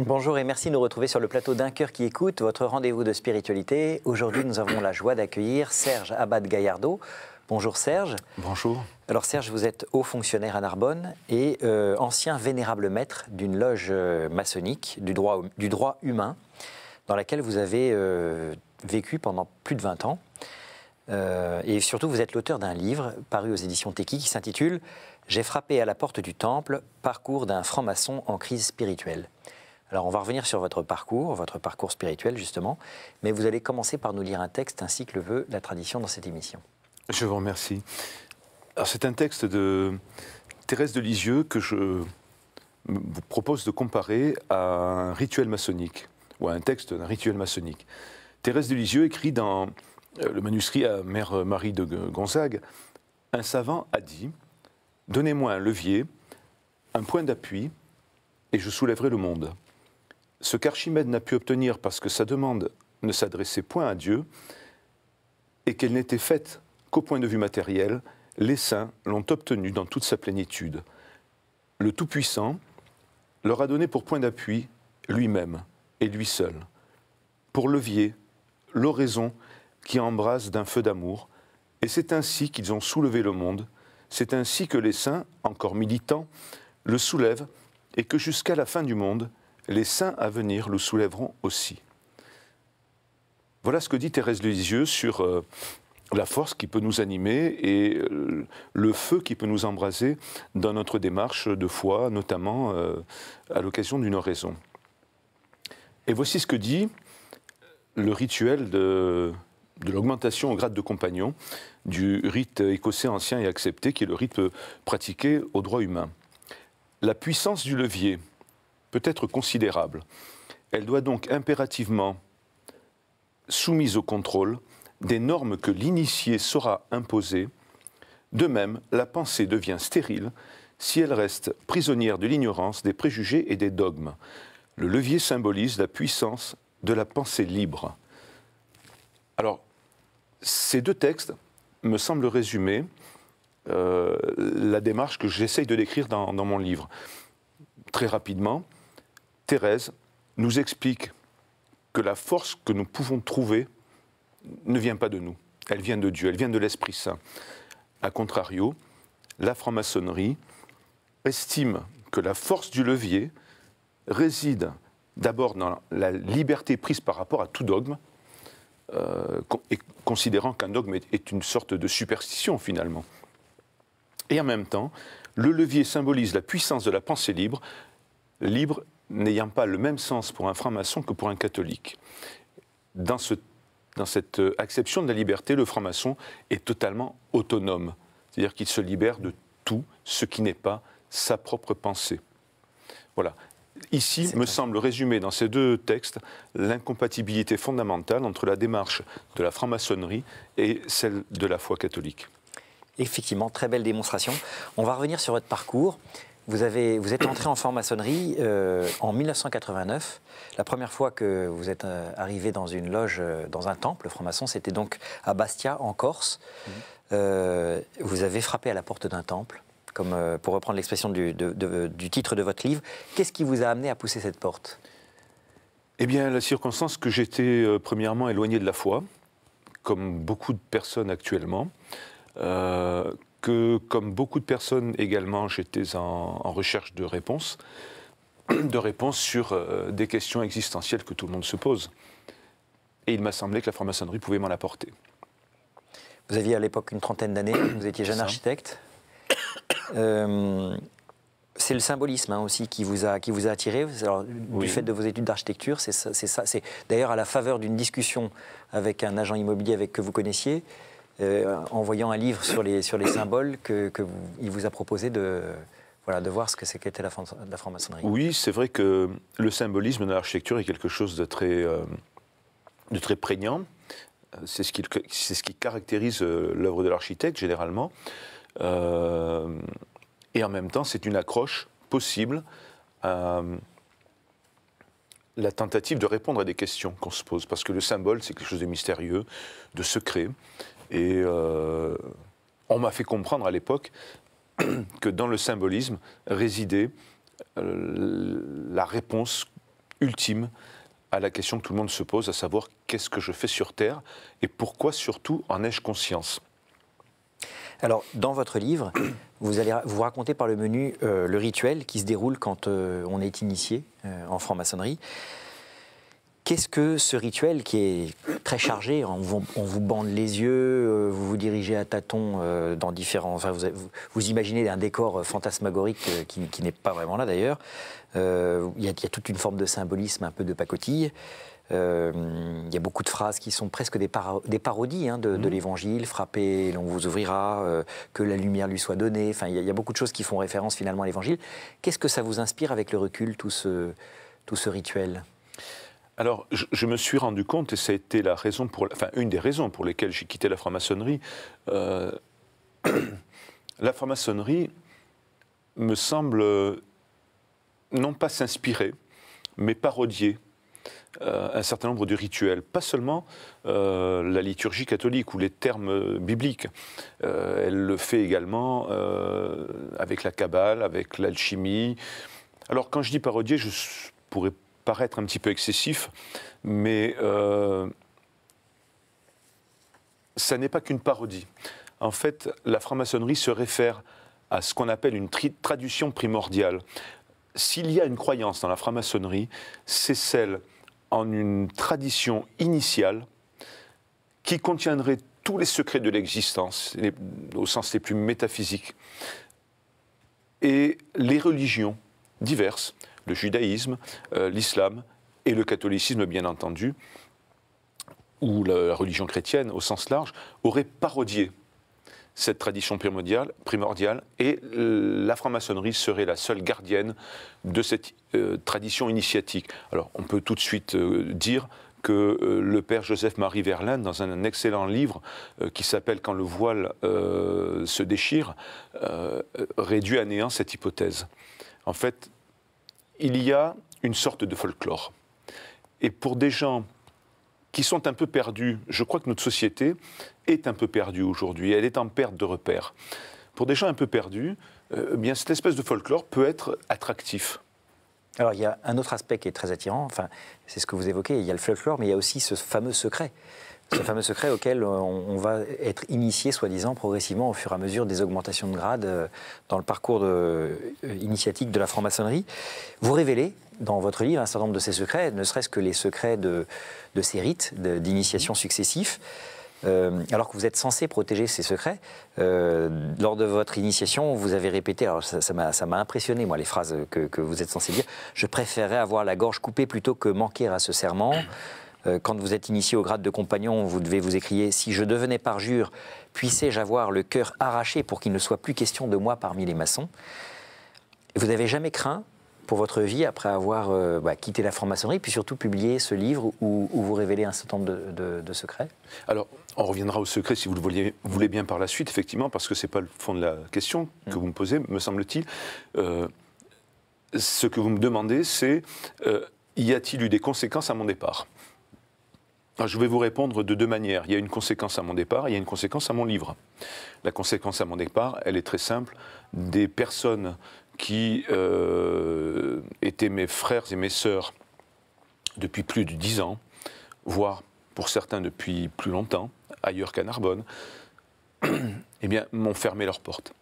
Bonjour et merci de nous retrouver sur le plateau d'Un cœur qui écoute, votre rendez-vous de spiritualité. Aujourd'hui, nous avons la joie d'accueillir Serge Abad-Gallardo. Bonjour Serge. Bonjour. Alors Serge, vous êtes haut fonctionnaire à Narbonne et ancien vénérable maître d'une loge maçonnique du droit humain, dans laquelle vous avez vécu pendant plus de 20 ans. Et surtout, vous êtes l'auteur d'un livre paru aux éditions Teki qui s'intitule « J'ai frappé à la porte du temple, parcours d'un franc-maçon en crise spirituelle ». Alors, on va revenir sur votre parcours spirituel, justement, mais vous allez commencer par nous lire un texte ainsi que le veut la tradition dans cette émission. Je vous remercie. Alors, c'est un texte de Thérèse de Lisieux que je vous propose de comparer à un rituel maçonnique, ou à un texte d'un rituel maçonnique. Thérèse de Lisieux écrit dans le manuscrit à Mère Marie de Gonzague, « Un savant a dit, donnez-moi un levier, un point d'appui, et je soulèverai le monde. » Ce qu'Archimède n'a pu obtenir parce que sa demande ne s'adressait point à Dieu et qu'elle n'était faite qu'au point de vue matériel, les saints l'ont obtenu dans toute sa plénitude. Le Tout-Puissant leur a donné pour point d'appui lui-même et lui seul, pour levier, l'oraison qui embrase d'un feu d'amour, et c'est ainsi qu'ils ont soulevé le monde, c'est ainsi que les saints, encore militants, le soulèvent et que jusqu'à la fin du monde, les saints à venir le soulèveront aussi. Voilà ce que dit Thérèse de Lisieux sur la force qui peut nous animer et le feu qui peut nous embraser dans notre démarche de foi, notamment à l'occasion d'une oraison. Et voici ce que dit le rituel de l'augmentation au grade de compagnon du rite écossais ancien et accepté, qui est le rite pratiqué au droit humain. La puissance du levier peut être considérable. Elle doit donc impérativement, soumise au contrôle, des normes que l'initié saura imposer. De même, la pensée devient stérile si elle reste prisonnière de l'ignorance, des préjugés et des dogmes. Le levier symbolise la puissance de la pensée libre. Alors, ces deux textes me semblent résumer la démarche que j'essaye de décrire dans mon livre. Très rapidement, Thérèse nous explique que la force que nous pouvons trouver ne vient pas de nous, elle vient de Dieu, elle vient de l'Esprit Saint. A contrario, la franc-maçonnerie estime que la force du levier réside d'abord dans la liberté prise par rapport à tout dogme, et considérant qu'un dogme est une sorte de superstition finalement. Et en même temps, le levier symbolise la puissance de la pensée libre, libre n'ayant pas le même sens pour un franc-maçon que pour un catholique. Dans cette acception de la liberté, le franc-maçon est totalement autonome, c'est-à-dire qu'il se libère de tout ce qui n'est pas sa propre pensée. Voilà. Ici, me semble résumer dans ces deux textes l'incompatibilité fondamentale entre la démarche de la franc-maçonnerie et celle de la foi catholique. Effectivement, très belle démonstration. On va revenir sur votre parcours. Vous êtes entré en franc-maçonnerie en 1989. La première fois que vous êtes arrivé dans une loge, dans un temple franc-maçon, c'était donc à Bastia, en Corse. Vous avez frappé à la porte d'un temple, comme pour reprendre l'expression du titre de votre livre. Qu'est-ce qui vous a amené à pousser cette porte ? Eh bien, la circonstance que j'étais premièrement éloigné de la foi, comme beaucoup de personnes actuellement, que, comme beaucoup de personnes également, j'étais en recherche de réponses sur des questions existentielles que tout le monde se pose. Et il m'a semblé que la franc-maçonnerie pouvait m'en apporter. Vous aviez à l'époque une trentaine d'années, vous étiez jeune architecte. C'est le symbolisme aussi qui vous a attiré. Alors, oui. Du fait de vos études d'architecture, c'est ça. C'est d'ailleurs à la faveur d'une discussion avec un agent immobilier que vous connaissiez, en voyant un livre sur les symboles, il vous a proposé de voir ce que qu'était la franc-maçonnerie. Oui, c'est vrai que le symbolisme dans l'architecture est quelque chose de très prégnant. C'est ce qui caractérise l'œuvre de l'architecte, généralement. Et en même temps, c'est une accroche possible à la tentative de répondre à des questions qu'on se pose. Parce que le symbole, c'est quelque chose de mystérieux, de secret. Et on m'a fait comprendre à l'époque que dans le symbolisme résidait la réponse ultime à la question que tout le monde se pose, à savoir qu'est-ce que je fais sur Terre et pourquoi surtout en ai-je conscience? Alors, dans votre livre, vous racontez par le menu le rituel qui se déroule quand on est initié en franc-maçonnerie. Qu'est-ce que ce rituel qui est très chargé? On vous bande les yeux, vous vous dirigez à tâtons dans différents... Enfin, vous imaginez un décor fantasmagorique qui n'est pas vraiment là d'ailleurs. Il y a toute une forme de symbolisme, un peu de pacotille. Il y a beaucoup de phrases qui sont presque des parodies de l'Évangile. Frappez et l'on vous ouvrira, que la lumière lui soit donnée. Enfin, il y a beaucoup de choses qui font référence finalement à l'Évangile. Qu'est-ce que ça vous inspire avec le recul, tout ce rituel? Alors, je me suis rendu compte, et ça a été une des raisons pour lesquelles j'ai quitté la franc-maçonnerie. La franc-maçonnerie me semble non pas s'inspirer, mais parodier un certain nombre de rituels. Pas seulement la liturgie catholique ou les termes bibliques. Elle le fait également avec la Kabbale, avec l'alchimie. Alors, quand je dis parodier, je pourrais paraître un petit peu excessif, mais ça n'est pas qu'une parodie. En fait, la franc-maçonnerie se réfère à ce qu'on appelle une tradition primordiale. S'il y a une croyance dans la franc-maçonnerie, c'est celle en une tradition initiale qui contiendrait tous les secrets de l'existence, au sens les plus métaphysiques, et les religions diverses, le judaïsme, l'islam et le catholicisme, bien entendu, ou la religion chrétienne au sens large, auraient parodié cette tradition primordiale et la franc-maçonnerie serait la seule gardienne de cette tradition initiatique. Alors, on peut tout de suite dire que le père Joseph-Marie Verlaine, dans un excellent livre qui s'appelle « Quand le voile se déchire », réduit à néant cette hypothèse. En fait, il y a une sorte de folklore. Et pour des gens qui sont un peu perdus, je crois que notre société est un peu perdue aujourd'hui, elle est en perte de repères. Pour des gens un peu perdus, bien cette espèce de folklore peut être attractif. Alors il y a un autre aspect qui est très attirant, enfin, c'est ce que vous évoquez, il y a le folklore, mais il y a aussi ce fameux secret auquel on va être initié, soi-disant, progressivement au fur et à mesure des augmentations de grade dans le parcours initiatique de la franc-maçonnerie. Vous révélez dans votre livre un certain nombre de ces secrets, ne serait-ce que les secrets de ces rites d'initiation successifs. Alors que vous êtes censé protéger ces secrets, lors de votre initiation, vous avez répété, alors ça m'a impressionné, moi, les phrases que vous êtes censé dire. Je préférerais avoir la gorge coupée plutôt que manquer à ce serment. Quand vous êtes initié au grade de compagnon, vous devez vous écrier « Si je devenais parjure, puissais-je avoir le cœur arraché pour qu'il ne soit plus question de moi parmi les maçons ?» Vous n'avez jamais craint pour votre vie, après avoir quitté la franc-maçonnerie, puis surtout publié ce livre où vous révélez un certain nombre de secrets? Alors, on reviendra au secret si vous le voulez bien par la suite, effectivement, parce que ce n'est pas le fond de la question que vous me posez, me semble-t-il. Ce que vous me demandez, c'est y a-t-il eu des conséquences à mon départ? Alors, je vais vous répondre de deux manières. Il y a une conséquence à mon départ, il y a une conséquence à mon livre. La conséquence à mon départ, elle est très simple. Des personnes qui étaient mes frères et mes sœurs depuis plus de 10 ans, voire pour certains depuis plus longtemps, ailleurs qu'à Narbonne, eh bien, m'ont fermé leurs portes.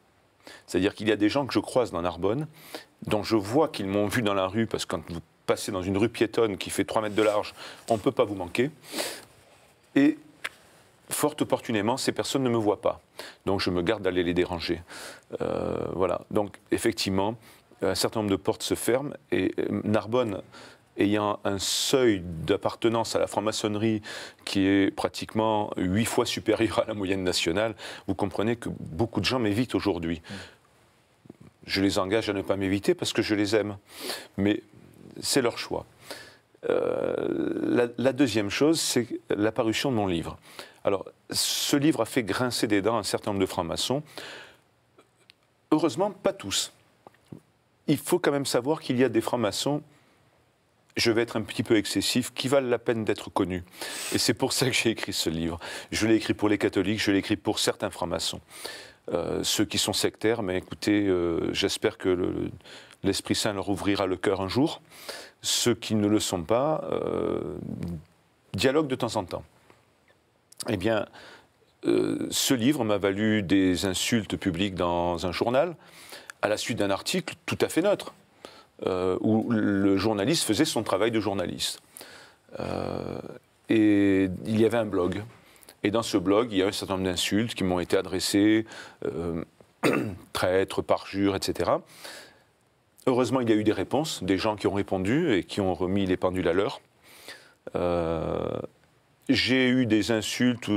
C'est-à-dire qu'il y a des gens que je croise dans Narbonne, dont je vois qu'ils m'ont vu dans la rue, parce que quand vous passez dans une rue piétonne qui fait 3 mètres de large, on ne peut pas vous manquer. Et fort opportunément, ces personnes ne me voient pas. Donc je me garde d'aller les déranger. Voilà. Donc effectivement, un certain nombre de portes se ferment et Narbonne, ayant un seuil d'appartenance à la franc-maçonnerie qui est pratiquement 8 fois supérieur à la moyenne nationale, vous comprenez que beaucoup de gens m'évitent aujourd'hui. Je les engage à ne pas m'éviter parce que je les aime. Mais c'est leur choix. La deuxième chose, c'est la parution de mon livre. Alors, ce livre a fait grincer des dents un certain nombre de francs-maçons. Heureusement, pas tous. Il faut quand même savoir qu'il y a des francs-maçons, je vais être un petit peu excessif, qui valent la peine d'être connus. Et c'est pour ça que j'ai écrit ce livre. Je l'ai écrit pour les catholiques, je l'ai écrit pour certains francs-maçons. Ceux qui sont sectaires, mais écoutez, j'espère que l'Esprit Saint leur ouvrira le cœur un jour. Ceux qui ne le sont pas dialoguent de temps en temps. Eh bien, ce livre m'a valu des insultes publiques dans un journal, à la suite d'un article tout à fait neutre, où le journaliste faisait son travail de journaliste. Et il y avait un blog. Et dans ce blog, il y a un certain nombre d'insultes qui m'ont été adressées, traître, parjure, etc. Heureusement, il y a eu des réponses, des gens qui ont répondu et qui ont remis les pendules à l'heure. J'ai eu des insultes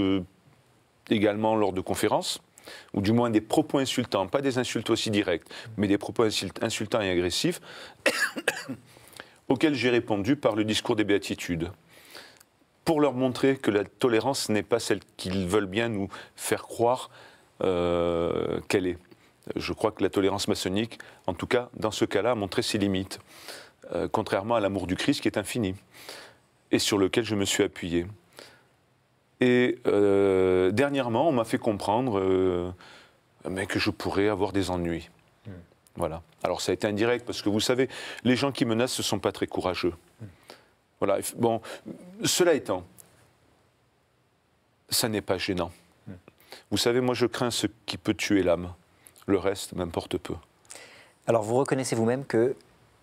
également lors de conférences, ou du moins des propos insultants, pas des insultes aussi directs, mais des propos insultants et agressifs, auxquels j'ai répondu par le discours des béatitudes, pour leur montrer que la tolérance n'est pas celle qu'ils veulent bien nous faire croire qu'elle est. Je crois que la tolérance maçonnique, en tout cas dans ce cas-là, a montré ses limites, contrairement à l'amour du Christ qui est infini, et sur lequel je me suis appuyé. Et dernièrement, on m'a fait comprendre que je pourrais avoir des ennuis. Voilà. Alors ça a été indirect, parce que vous savez, les gens qui menacent, ce ne sont pas très courageux. Voilà. Bon, cela étant, ça n'est pas gênant. Vous savez, moi je crains ce qui peut tuer l'âme. Le reste m'importe peu. Alors vous reconnaissez vous-même que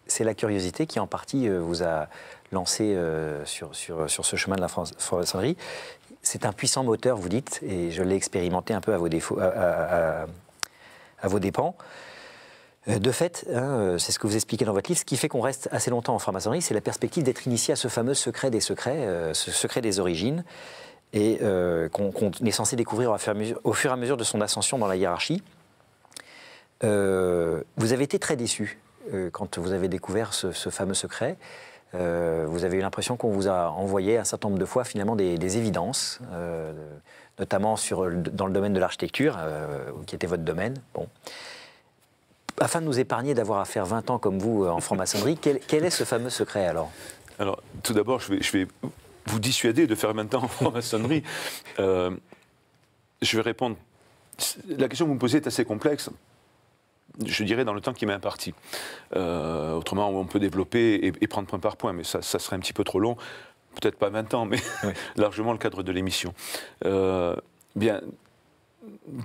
c'est la curiosité qui en partie vous a lancé sur ce chemin de la franc-maçonnerie. C'est un puissant moteur, vous dites, et je l'ai expérimenté un peu à vos dépens. De fait, hein, c'est ce que vous expliquez dans votre livre, ce qui fait qu'on reste assez longtemps en franc-maçonnerie, c'est la perspective d'être initié à ce fameux secret des secrets, ce secret des origines, et qu'on est censé découvrir au fur et à mesure de son ascension dans la hiérarchie. Vous avez été très déçu quand vous avez découvert ce fameux secret. Vous avez eu l'impression qu'on vous a envoyé un certain nombre de fois finalement des évidences, notamment dans le domaine de l'architecture, qui était votre domaine. Bon. Afin de nous épargner d'avoir à faire 20 ans comme vous en franc-maçonnerie, quel est ce fameux secret alors? Alors, tout d'abord, je vais vous dissuader de faire 20 ans en franc-maçonnerie. Je vais répondre. La question que vous me posez est assez complexe. Je dirais dans le temps qui m'est imparti. Autrement, on peut développer et prendre point par point, mais ça serait un petit peu trop long. Peut-être pas 20 ans, mais oui. Largement le cadre de l'émission. Bien,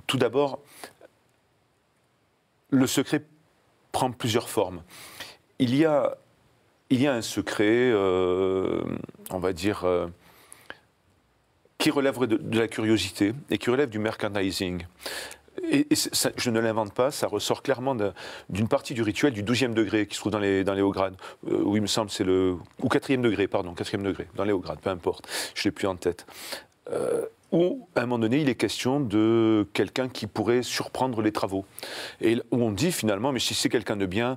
tout d'abord, le secret prend plusieurs formes. Il y a un secret, on va dire, qui relève de la curiosité et qui relève du merchandising. Et ça, je ne l'invente pas, ça ressort clairement d'une partie du rituel du 12e degré qui se trouve dans les hauts grades. Où il me semble c'est ou 4e degré, pardon, 4e degré, dans les hauts grades, peu importe, je ne l'ai plus en tête. Où, à un moment donné, il est question de quelqu'un qui pourrait surprendre les travaux. Et où on dit finalement, mais si c'est quelqu'un de bien,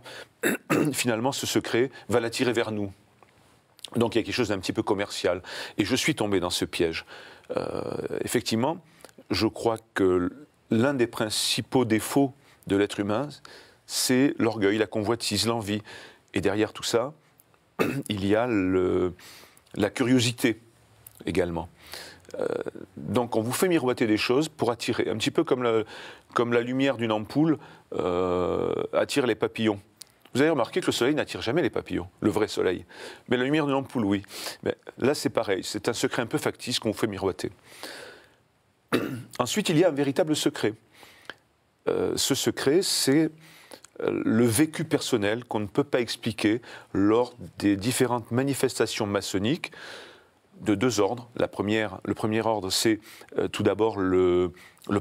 finalement ce secret va l'attirer vers nous. Donc il y a quelque chose d'un petit peu commercial. Et je suis tombé dans ce piège. Effectivement, je crois que l'un des principaux défauts de l'être humain, c'est l'orgueil, la convoitise, l'envie. Et derrière tout ça, il y a la curiosité également. Donc on vous fait miroiter des choses pour attirer, un petit peu comme la lumière d'une ampoule attire les papillons. Vous avez remarqué que le soleil n'attire jamais les papillons, le vrai soleil. Mais la lumière d'une ampoule, oui. Mais là c'est pareil, c'est un secret un peu factice qu'on vous fait miroiter. Ensuite, il y a un véritable secret. Ce secret, c'est le vécu personnel qu'on ne peut pas expliquer lors des différentes manifestations maçonniques de deux ordres. Le premier ordre, c'est tout d'abord le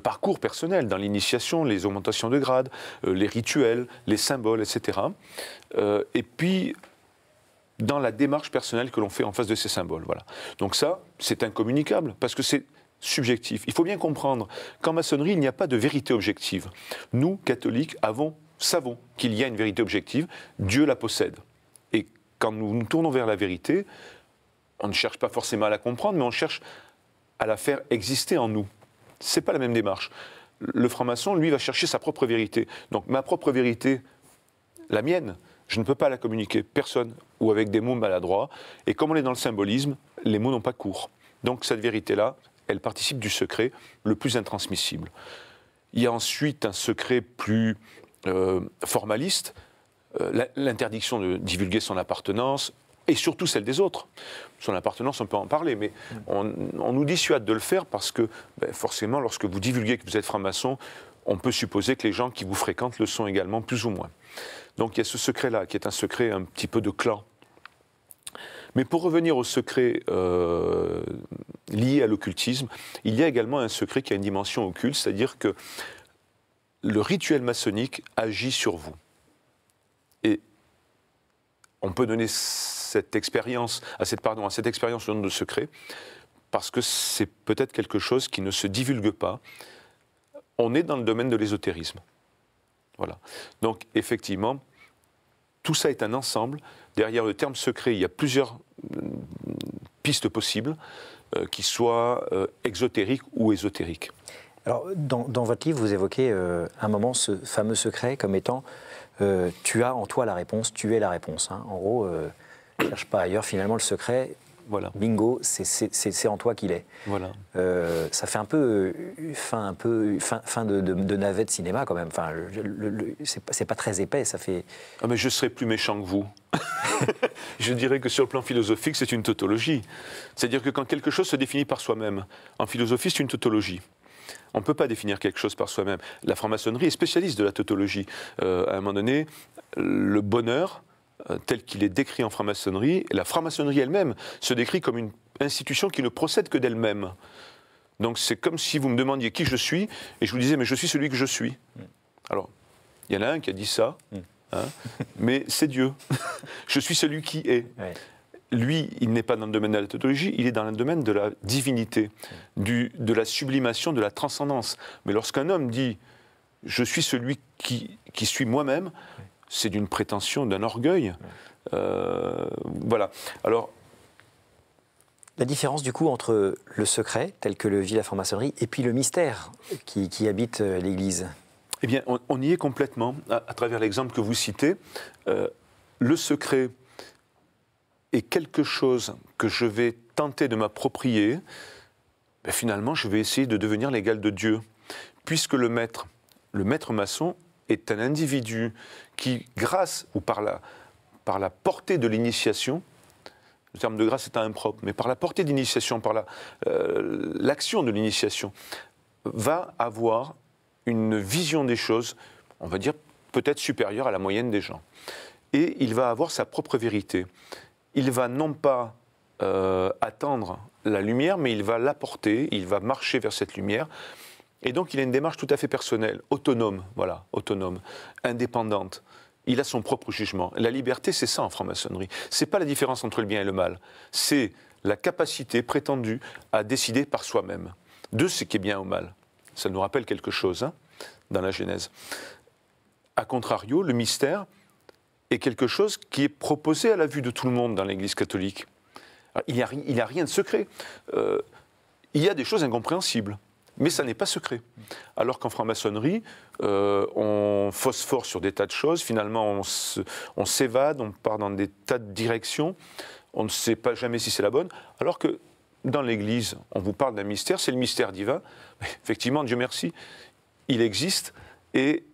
parcours personnel dans l'initiation, les augmentations de grade, les rituels, les symboles, etc. Et puis, dans la démarche personnelle que l'on fait en face de ces symboles. Voilà. Donc ça, c'est incommunicable, parce que c'est subjectif. Il faut bien comprendre qu'en maçonnerie, il n'y a pas de vérité objective. Nous, catholiques, savons qu'il y a une vérité objective, Dieu la possède. Et quand nous nous tournons vers la vérité, on ne cherche pas forcément à la comprendre, mais on cherche à la faire exister en nous. Ce n'est pas la même démarche. Le franc-maçon, lui, va chercher sa propre vérité. Donc ma propre vérité, la mienne, je ne peux pas la communiquer, personne, ou avec des mots maladroits. Et comme on est dans le symbolisme, les mots n'ont pas cours. Donc cette vérité-là, elle participe du secret le plus intransmissible. Il y a ensuite un secret plus formaliste, l'interdiction de divulguer son appartenance, et surtout celle des autres. Son appartenance, on peut en parler, mais on nous dissuade de le faire parce que, forcément, lorsque vous divulguez que vous êtes franc-maçon, on peut supposer que les gens qui vous fréquentent le sont également, plus ou moins. Donc il y a ce secret-là, qui est un secret un petit peu de clan. Mais pour revenir au secret lié à l'occultisme, il y a également un secret qui a une dimension occulte, c'est-à-dire que le rituel maçonnique agit sur vous. Et on peut donner cette expérience, à cette expérience le nom de secret, parce que c'est peut-être quelque chose qui ne se divulgue pas. On est dans le domaine de l'ésotérisme. Voilà. Donc, effectivement, tout ça est un ensemble. Derrière le terme secret, il y a plusieurs pistes possibles, qui soient exotériques ou ésotériques. Alors, dans votre livre, vous évoquez un moment ce fameux secret comme étant tu as en toi la réponse, tu es la réponse. Hein. En gros, ne cherche pas ailleurs. Finalement, le secret, voilà. Bingo, c'est en toi qu'il est. Voilà. Ça fait un peu fin de navet de cinéma quand même. Enfin, c'est pas très épais. Ça fait. Ah mais je serais plus méchant que vous. Je dirais que sur le plan philosophique, c'est une tautologie. C'est-à-dire que quand quelque chose se définit par soi-même, en philosophie, c'est une tautologie. On ne peut pas définir quelque chose par soi-même. La franc-maçonnerie est spécialiste de la tautologie. À un moment donné, le bonheur, tel qu'il est décrit en franc-maçonnerie, la franc-maçonnerie elle-même se décrit comme une institution qui ne procède que d'elle-même. Donc c'est comme si vous me demandiez qui je suis, et je vous disais, mais je suis celui que je suis. Alors, il y en a un qui a dit ça, hein, mais c'est Dieu. Je suis celui qui est. Ouais. Lui, il n'est pas dans le domaine de la tautologie, il est dans le domaine de la divinité, de la sublimation, de la transcendance. Mais lorsqu'un homme dit « je suis celui qui suis moi-même », c'est d'une prétention, d'un orgueil. Voilà. Alors, la différence du coup entre le secret, tel que le vit la franc-maçonnerie, et puis le mystère qui habite l'Église. Eh bien, on y est complètement, à travers l'exemple que vous citez. Le secret est quelque chose que je vais tenter de m'approprier, finalement, je vais essayer de devenir l'égal de Dieu. Puisque le maître maçon est un individu qui, grâce ou par la portée de l'initiation, le terme de grâce est impropre, mais par la portée d'initiation, par l'action de l'initiation, va avoir une vision des choses, on va dire, peut-être supérieure à la moyenne des gens. Et il va avoir sa propre vérité. Il va non pas attendre la lumière, mais il va l'apporter, il va marcher vers cette lumière. Et donc il a une démarche tout à fait personnelle, autonome, voilà, autonome, indépendante. Il a son propre jugement. La liberté, c'est ça en franc-maçonnerie. C'est pas la différence entre le bien et le mal. C'est la capacité prétendue à décider par soi-même de ce qui est bien ou mal. Ça nous rappelle quelque chose, hein, dans la Genèse. A contrario, le mystère est quelque chose qui est proposé à la vue de tout le monde dans l'Église catholique. Alors, il n'y a rien de secret. Il y a des choses incompréhensibles, mais ça n'est pas secret. Alors qu'en franc-maçonnerie, on phosphore sur des tas de choses, finalement on s'évade, on part dans des tas de directions, on ne sait pas jamais si c'est la bonne, alors que dans l'Église, on vous parle d'un mystère, c'est le mystère divin. Effectivement, Dieu merci, il existe et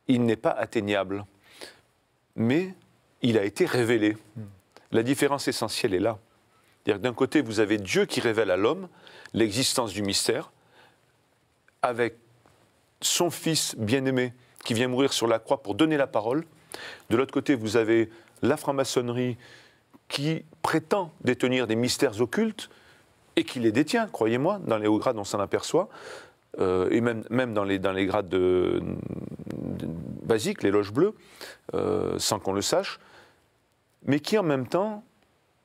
il n'est pas atteignable. Mais il a été révélé. La différence essentielle est là. C'est-à-dire que d'un côté, vous avez Dieu qui révèle à l'homme l'existence du mystère, avec son Fils bien-aimé qui vient mourir sur la croix pour donner la parole. De l'autre côté, vous avez la franc-maçonnerie qui prétend détenir des mystères occultes et qui les détient, croyez-moi, dans les hauts grades on s'en aperçoit, et même dans les grades basiques, les loges bleues, sans qu'on le sache, mais qui en même temps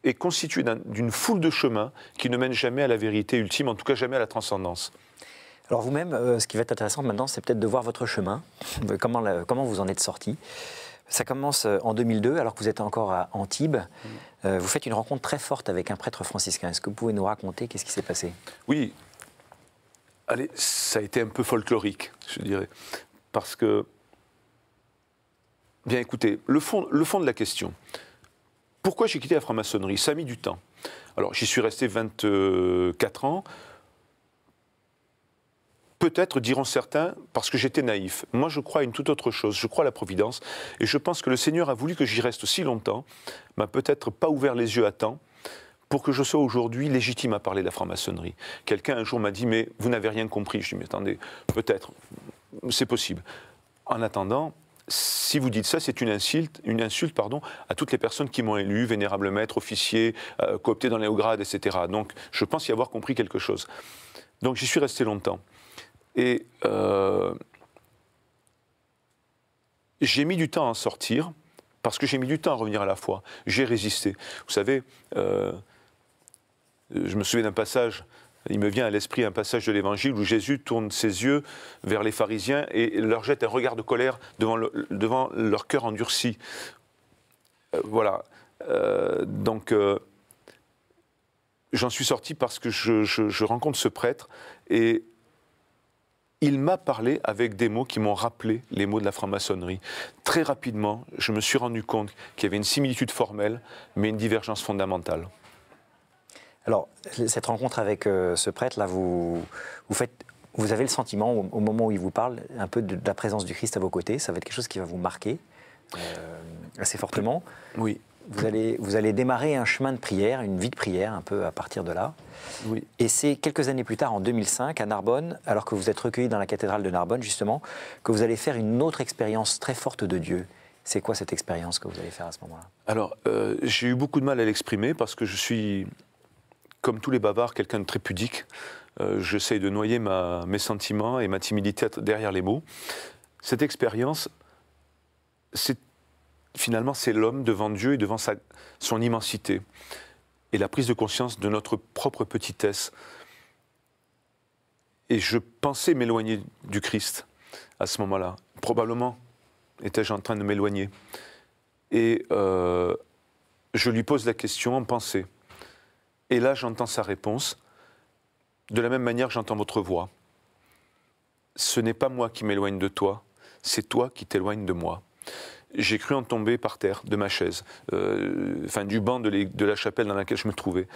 est constitué d'une foule de chemins qui ne mènent jamais à la vérité ultime, en tout cas jamais à la transcendance. Alors vous-même, ce qui va être intéressant maintenant, c'est peut-être de voir votre chemin, comment vous en êtes sorti. Ça commence en 2002, alors que vous êtes encore à Antibes. Vous faites une rencontre très forte avec un prêtre franciscain. Est-ce que vous pouvez nous raconter qu'est-ce qui s'est passé? Oui. Allez, ça a été un peu folklorique, je dirais. Parce que, bien écoutez, le fond de la question, pourquoi j'ai quitté la franc-maçonnerie? Ça a mis du temps. Alors, j'y suis resté 24 ans. Peut-être, diront certains, parce que j'étais naïf. Moi, je crois à une toute autre chose. Je crois à la providence. Et je pense que le Seigneur a voulu que j'y reste si longtemps, m'a peut-être pas ouvert les yeux à temps, pour que je sois aujourd'hui légitime à parler de la franc-maçonnerie. Quelqu'un un jour m'a dit, mais vous n'avez rien compris. Je dis, mais attendez, peut-être, c'est possible. En attendant, si vous dites ça, c'est une insulte à toutes les personnes qui m'ont élu, vénérable maître, officier, coopté dans les hauts grades, etc. Donc, je pense y avoir compris quelque chose. Donc, j'y suis resté longtemps. Et j'ai mis du temps à en sortir, parce que j'ai mis du temps à revenir à la foi. J'ai résisté. Vous savez, je me souviens d'un passage, il me vient à l'esprit un passage de l'Évangile où Jésus tourne ses yeux vers les pharisiens et leur jette un regard de colère devant leur cœur endurci. Voilà. Donc, j'en suis sorti parce que je rencontre ce prêtre et il m'a parlé avec des mots qui m'ont rappelé les mots de la franc-maçonnerie. Très rapidement, je me suis rendu compte qu'il y avait une similitude formelle, mais une divergence fondamentale. Alors, cette rencontre avec ce prêtre-là, vous avez le sentiment, au moment où il vous parle, un peu de la présence du Christ à vos côtés. Ça va être quelque chose qui va vous marquer assez fortement. Oui. Vous allez démarrer un chemin de prière, une vie de prière, un peu à partir de là. Oui. Et c'est quelques années plus tard, en 2005, à Narbonne, alors que vous êtes recueilli dans la cathédrale de Narbonne, justement, que vous allez faire une autre expérience très forte de Dieu. C'est quoi cette expérience que vous allez faire à ce moment-là? Alors, j'ai eu beaucoup de mal à l'exprimer parce que je suis, comme tous les bavards, quelqu'un de très pudique. J'essaye de noyer mes sentiments et ma timidité derrière les mots. Cette expérience, finalement, c'est l'homme devant Dieu et devant son immensité. Et la prise de conscience de notre propre petitesse. Et je pensais m'éloigner du Christ à ce moment-là. Probablement étais-je en train de m'éloigner. Et je lui pose la question en pensée. Et là, j'entends sa réponse. De la même manière que j'entends votre voix. Ce n'est pas moi qui m'éloigne de toi, c'est toi qui t'éloignes de moi. J'ai cru en tomber par terre de ma chaise, du banc de la chapelle dans laquelle je me trouvais.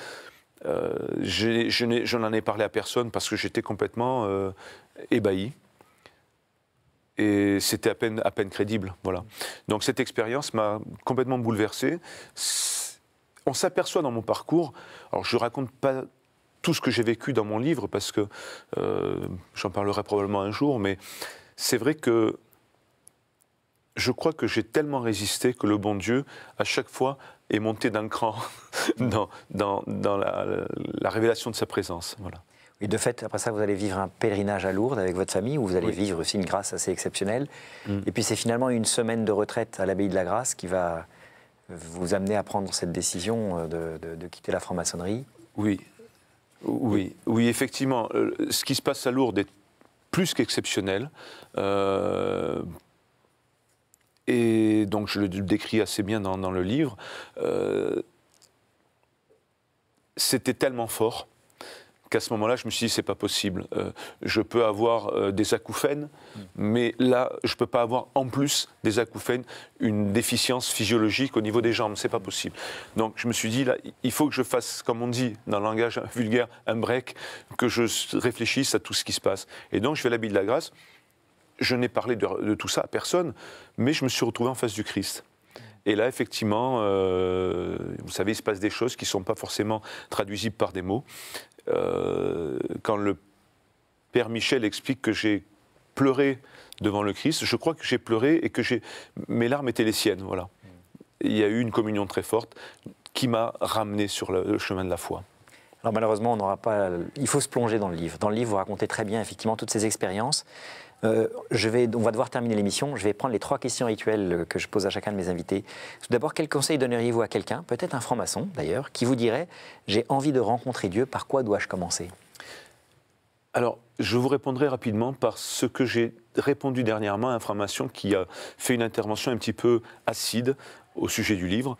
Je n'en ai parlé à personne parce que j'étais complètement ébahi. Et c'était à peine crédible. Voilà. Donc cette expérience m'a complètement bouleversé. On s'aperçoit dans mon parcours, alors je ne raconte pas tout ce que j'ai vécu dans mon livre parce que j'en parlerai probablement un jour, mais c'est vrai que je crois que j'ai tellement résisté que le bon Dieu, à chaque fois, est monté d'un cran dans la révélation de sa présence. Voilà. Oui, de fait, après ça, vous allez vivre un pèlerinage à Lourdes avec votre famille, où vous allez vivre aussi une grâce assez exceptionnelle. Et puis c'est finalement une semaine de retraite à l'abbaye de la Grâce qui va vous amener à prendre cette décision de quitter la franc-maçonnerie. Oui, effectivement. Ce qui se passe à Lourdes est plus qu'exceptionnel. Et donc je le décris assez bien dans le livre. C'était tellement fort qu'à ce moment-là, je me suis dit, c'est pas possible. Je peux avoir des acouphènes, mais là, je peux pas avoir en plus des acouphènes une déficience physiologique au niveau des jambes. C'est pas possible. Donc je me suis dit, là, il faut que je fasse, comme on dit dans le langage vulgaire, un break, que je réfléchisse à tout ce qui se passe. Et donc je vais à l'abbaye de la Grâce. Je n'ai parlé de tout ça à personne, mais je me suis retrouvé en face du Christ. Et là, effectivement, vous savez, il se passe des choses qui ne sont pas forcément traduisibles par des mots. Quand le Père Michel explique que j'ai pleuré devant le Christ, je crois que j'ai pleuré et que mes larmes étaient les siennes. Voilà. Il y a eu une communion très forte qui m'a ramené sur le chemin de la foi. Alors malheureusement, on n'aura pas. Il faut se plonger dans le livre. Dans le livre, vous racontez très bien effectivement toutes ces expériences. On va devoir terminer l'émission. Je vais prendre les 3 questions rituelles que je pose à chacun de mes invités. Tout d'abord, quel conseil donneriez-vous à quelqu'un, peut-être un franc-maçon d'ailleurs, qui vous dirait « J'ai envie de rencontrer Dieu, par quoi dois-je commencer » Alors, je vous répondrai rapidement par ce que j'ai répondu dernièrement à un franc-maçon qui a fait une intervention un petit peu acide au sujet du livre.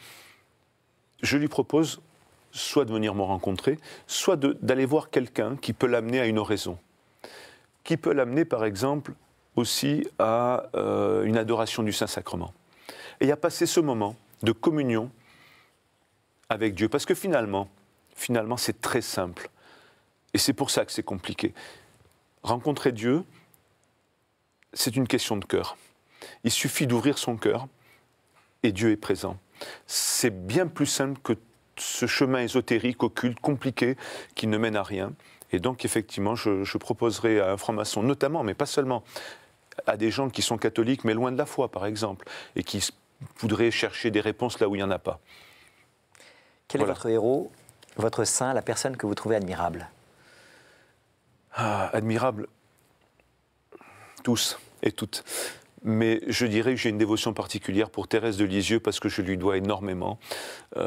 Je lui propose soit de venir me rencontrer, soit d'aller voir quelqu'un qui peut l'amener à une oraison, qui peut l'amener, par exemple, aussi à une adoration du Saint-Sacrement. Et à passer ce moment de communion avec Dieu. Parce que finalement, c'est très simple. Et c'est pour ça que c'est compliqué. rencontrer Dieu, c'est une question de cœur. Il suffit d'ouvrir son cœur et Dieu est présent. C'est bien plus simple que ce chemin ésotérique, occulte, compliqué, qui ne mène à rien. Et donc, effectivement, je proposerai à un franc-maçon, notamment, mais pas seulement, à des gens qui sont catholiques, mais loin de la foi, par exemple, et qui voudraient chercher des réponses là où il n'y en a pas. Quel est votre héros, votre saint, la personne que vous trouvez admirable? Admirable, tous et toutes. Mais je dirais que j'ai une dévotion particulière pour Thérèse de Lisieux parce que je lui dois énormément. Il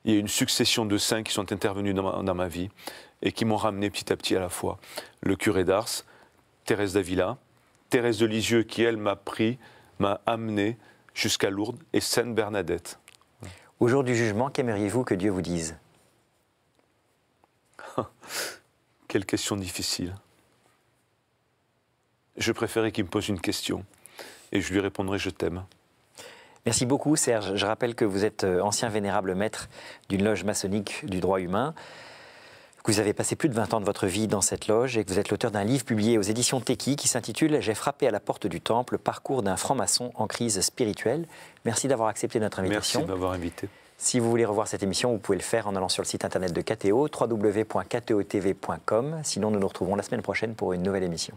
y a une succession de saints qui sont intervenus dans ma vie et qui m'ont ramené petit à petit à la foi. Le curé d'Ars, Thérèse d'Avila, Thérèse de Lisieux qui, elle, m'a amené jusqu'à Lourdes, et Sainte Bernadette. Au jour du jugement, qu'aimeriez-vous que Dieu vous dise? Quelle question difficile. Je préférais qu'il me pose une question et je lui répondrai « je t'aime ». Merci beaucoup Serge. Je rappelle que vous êtes ancien vénérable maître d'une loge maçonnique du droit humain, que vous avez passé plus de 20 ans de votre vie dans cette loge et que vous êtes l'auteur d'un livre publié aux éditions Teki qui s'intitule « J'ai frappé à la porte du temple, parcours d'un franc-maçon en crise spirituelle ». Merci d'avoir accepté notre invitation. Merci de m'avoir invité. Si vous voulez revoir cette émission, vous pouvez le faire en allant sur le site internet de KTO, www.ktotv.com. Sinon, nous nous retrouvons la semaine prochaine pour une nouvelle émission.